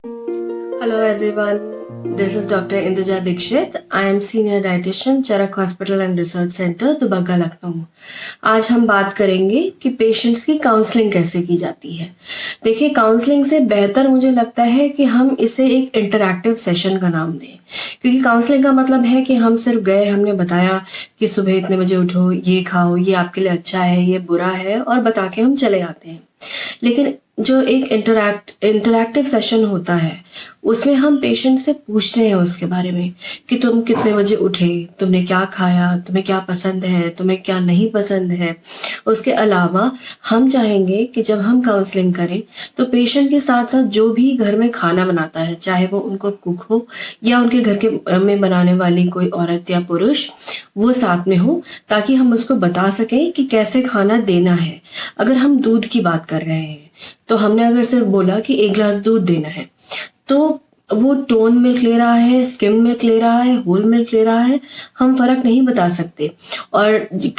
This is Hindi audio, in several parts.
Hello everyone, this is Dr. Induja Dikshit. I am Senior Dietitian, Charak hospital and research centre, Dubagga, Lucknow. आज हम बात करेंगे कि पेशेंट्स की काउंसलिंग कैसे की जाती है। देखिए, काउंसलिंग से बेहतर मुझे लगता है कि हम इसे एक इंटरैक्टिव सेशन का नाम दें, क्योंकि काउंसलिंग का मतलब है कि हम सिर्फ गए, हमने बताया कि सुबह इतने बजे उठो, ये खाओ, ये आपके लिए अच्छा है, ये बुरा है, और बता के हम चले आते हैं। लेकिन जो एक इंटरैक्टिव सेशन होता है, उसमें हम पेशेंट से पूछते हैं उसके बारे में कि तुम कितने बजे उठे, तुमने क्या खाया, तुम्हें क्या पसंद है, तुम्हें क्या नहीं पसंद है। उसके अलावा हम चाहेंगे कि जब हम काउंसलिंग करें तो पेशेंट के साथ साथ जो भी घर में खाना बनाता है, चाहे वो उनको कुक हो या उनके घर के में बनाने वाली कोई औरत या पुरुष, वो साथ में हो, ताकि हम उसको बता सकें कि कैसे खाना देना है। अगर हम दूध की बात कर रहे हैं तो हमने अगर सिर्फ बोला कि 1 ग्लास दूध देना है, तो वो टोन मिल्क ले रहा है, स्किम मिल्क ले रहा है, होल मिल्क ले रहा है, हम फर्क नहीं बता सकते। और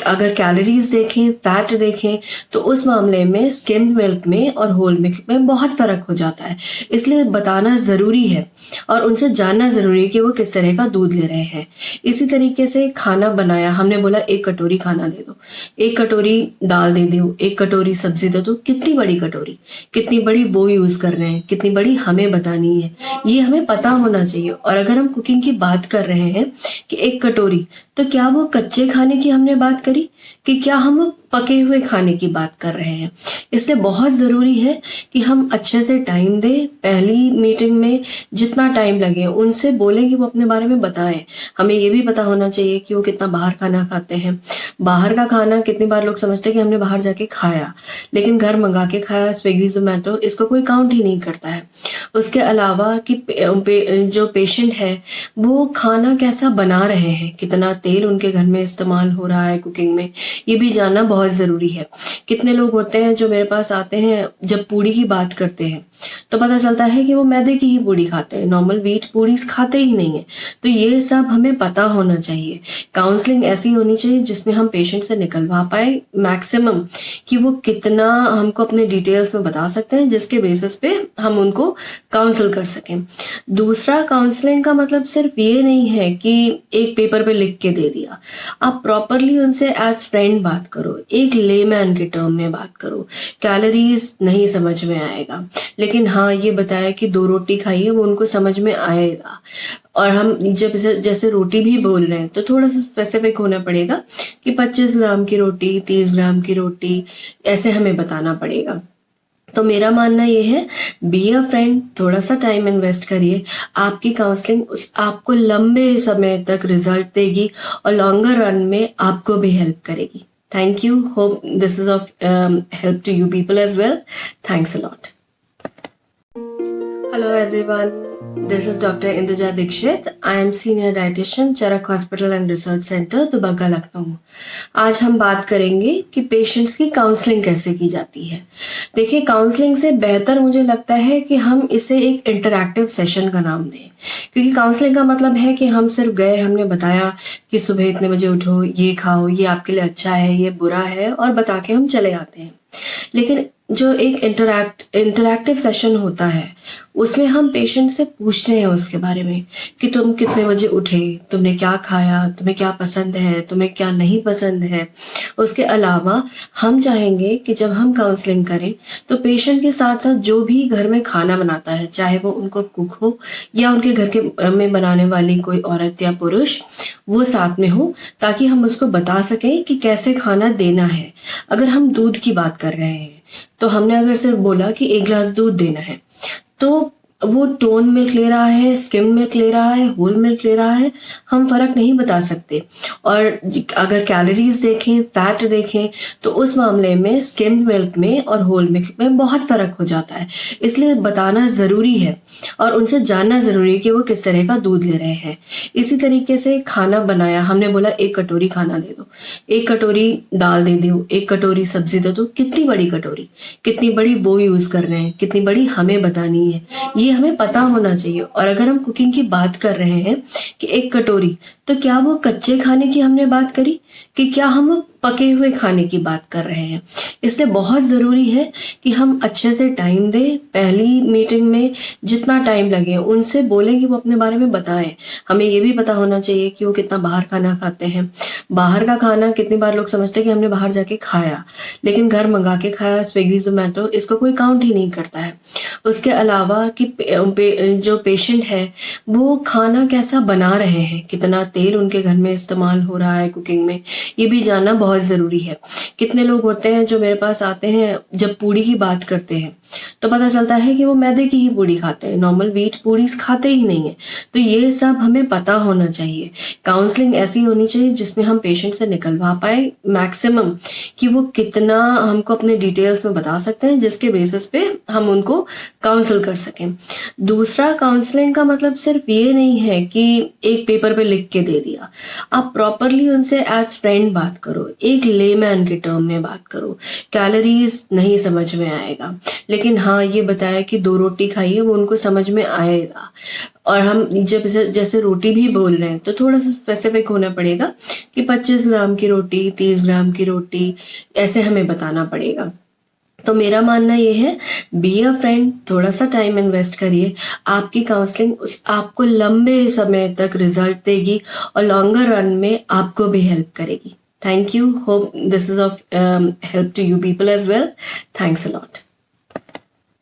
अगर कैलोरीज देखें, फैट देखें, तो उस मामले में स्किम मिल्क में और होल मिल्क में बहुत फर्क हो जाता है। इसलिए बताना ज़रूरी है और उनसे जानना ज़रूरी है कि वो किस तरह का दूध ले रहे हैं। इसी तरीके से खाना बनाया, हमने बोला 1 कटोरी खाना दे दो, 1 कटोरी दाल दे दो, 1 कटोरी सब्जी दे दो। कितनी बड़ी कटोरी, कितनी बड़ी वो यूज़ कर रहे हैं, कितनी बड़ी हमें बतानी है, ये हमें पता होना चाहिए। और अगर हम कुकिंग की बात कर रहे हैं कि 1 कटोरी, तो क्या वो कच्चे खाने की हमने बात करी कि क्या हम पके हुए खाने की बात कर रहे हैं। इसलिए बहुत ज़रूरी है कि हम अच्छे से टाइम दें। पहली मीटिंग में जितना टाइम लगे उनसे बोलें कि वो अपने बारे में बताएं। हमें ये भी पता होना चाहिए कि वो कितना बाहर खाना खाते हैं। बाहर का खाना कितनी बार लोग समझते हैं कि हमने बाहर जाके खाया, लेकिन घर मंगा के खाया, स्विगी जोमेटो, इसको कोई काउंट ही नहीं करता है। उसके अलावा कि जो पेशेंट है वो खाना कैसा बना रहे हैं, कितना तेल उनके घर में इस्तेमाल हो रहा है कुकिंग में, ये भी जानना बहुत ज़रूरी है। कितने लोग होते हैं जो मेरे पास आते हैं, जब पूड़ी की बात करते हैं तो पता चलता है कि वो मैदे की ही पूड़ी खाते हैं, नॉर्मल व्हीट पूड़ी खाते ही नहीं है। तो ये सब हमें पता होना चाहिए। काउंसलिंग ऐसी होनी चाहिए जिसमें हम पेशेंट से निकलवा पाए मैक्सिमम कि वो कितना हमको अपने डिटेल्स में बता सकते हैं, जिसके बेसिस पे हम उनको काउंसल कर सकें। दूसरा, काउंसलिंग का मतलब सिर्फ ये नहीं है कि एक पेपर पे लिख के दे दिया। आप प्रॉपरली उनसे एज फ्रेंड बात करो, एक लेमैन के टर्म में बात करो। कैलोरीज नहीं समझ में आएगा, लेकिन हाँ ये बताया कि 2 रोटी खाइए, वो उनको समझ में आएगा। और हम जब जैसे रोटी भी बोल रहे हैं तो थोड़ा सा स्पेसिफिक होना पड़ेगा कि 25 ग्राम की रोटी, 30 ग्राम की रोटी, ऐसे हमें बताना पड़ेगा। तो मेरा मानना ये है, बी अ फ्रेंड, थोड़ा सा टाइम इन्वेस्ट करिए। आपकी काउंसलिंग आपको लंबे समय तक रिजल्ट देगी और लॉन्गर रन में आपको भी हेल्प करेगी। Thank you, hope this is of help to you people as well. Thanks a lot. Hello everyone, this is Dr. Induja Dikshit. I am Senior Dietitian, Charak hospital and research centre, Dubagga, Lucknow. आज हम बात करेंगे कि पेशेंट्स की काउंसलिंग कैसे की जाती है। देखिए, काउंसलिंग से बेहतर मुझे लगता है कि हम इसे एक इंटरैक्टिव सेशन का नाम दें, क्योंकि काउंसलिंग का मतलब है कि हम सिर्फ गए, हमने बताया कि सुबह इतने बजे उठो, ये खाओ, ये आपके लिए अच्छा है, ये बुरा है, और बता के हम चले आते हैं। लेकिन जो एक इंटरैक्टिव सेशन होता है, उसमें हम पेशेंट से पूछते हैं उसके बारे में कि तुम कितने बजे उठे, तुमने क्या खाया, तुम्हें क्या पसंद है, तुम्हें क्या नहीं पसंद है। उसके अलावा हम चाहेंगे कि जब हम काउंसलिंग करें तो पेशेंट के साथ साथ जो भी घर में खाना बनाता है, चाहे वो उनको कुक हो या उनके घर के में बनाने वाली कोई औरत या पुरुष, वो साथ में हो, ताकि हम उसको बता सकें कि कैसे खाना देना है। अगर हम दूध की बात कर रहे हैं तो हमने अगर सिर्फ बोला कि 1 ग्लास दूध देना है, तो वो टोन मिल्क ले रहा है, स्किम मिल्क ले रहा है, होल मिल्क ले रहा है, हम फर्क नहीं बता सकते। और अगर कैलोरीज देखें, फैट देखें, तो उस मामले में स्किम मिल्क में और होल मिल्क में बहुत फर्क हो जाता है। इसलिए बताना ज़रूरी है और उनसे जानना ज़रूरी है कि वो किस तरह का दूध ले रहे हैं। इसी तरीके से खाना बनाया, हमने बोला 1 कटोरी खाना दे दो, 1 कटोरी दाल दे दो, 1 कटोरी सब्जी दे दो। कितनी बड़ी कटोरी, कितनी बड़ी वो यूज़ कर रहे हैं, कितनी बड़ी हमें बतानी है, ये हमें पता होना चाहिए। और अगर हम कुकिंग की बात कर रहे हैं कि 1 कटोरी, तो क्या वो कच्चे खाने की हमने बात करी कि क्या हम पके हुए खाने की बात कर रहे हैं। इसलिए बहुत ज़रूरी है कि हम अच्छे से टाइम दें। पहली मीटिंग में जितना टाइम लगे उनसे बोलें कि वो अपने बारे में बताएं। हमें ये भी पता होना चाहिए कि वो कितना बाहर खाना खाते हैं। बाहर का खाना कितनी बार लोग समझते हैं कि हमने बाहर जाके खाया, लेकिन घर मंगा के खाया, स्विगी जोमेटो, इसको कोई काउंट ही नहीं करता है। उसके अलावा कि जो पेशेंट है वो खाना कैसा बना रहे हैं, कितना तेल उनके घर में इस्तेमाल हो रहा है कुकिंग में, ये भी जानना बहुत ज़रूरी है। कितने लोग होते हैं जो मेरे पास आते हैं, जब पूड़ी की बात करते हैं तो पता चलता है कि वो मैदे की ही पूड़ी खाते हैं, नॉर्मल व्हीट पूड़ी खाते ही नहीं है। तो ये सब हमें पता होना चाहिए। काउंसलिंग ऐसी होनी चाहिए जिसमें हम पेशेंट से निकलवा पाए मैक्सिमम कि वो कितना हमको अपने डिटेल्स में बता सकते हैं, जिसके बेसिस पे हम उनको काउंसल कर सकें। दूसरा, काउंसलिंग का मतलब सिर्फ ये नहीं है कि एक पेपर पे लिख के दे दिया। आप प्रॉपरली उनसे एज फ्रेंड बात करो, एक लेमैन के टर्म में बात करो। कैलोरीज नहीं समझ में आएगा, लेकिन हाँ ये बताया कि 2 रोटी खाइए, वो उनको समझ में आएगा। और हम जब जैसे रोटी भी बोल रहे हैं तो थोड़ा सा स्पेसिफिक होना पड़ेगा कि 25 ग्राम की रोटी, 30 ग्राम की रोटी, ऐसे हमें बताना पड़ेगा। तो मेरा मानना ये है, बी अ फ्रेंड, थोड़ा सा टाइम इन्वेस्ट करिए। आपकी काउंसलिंग आपको लंबे समय तक रिजल्ट देगी और लॉन्गर रन में आपको भी हेल्प करेगी। Thank you. Hope this is of help to you people as well. Thanks a lot.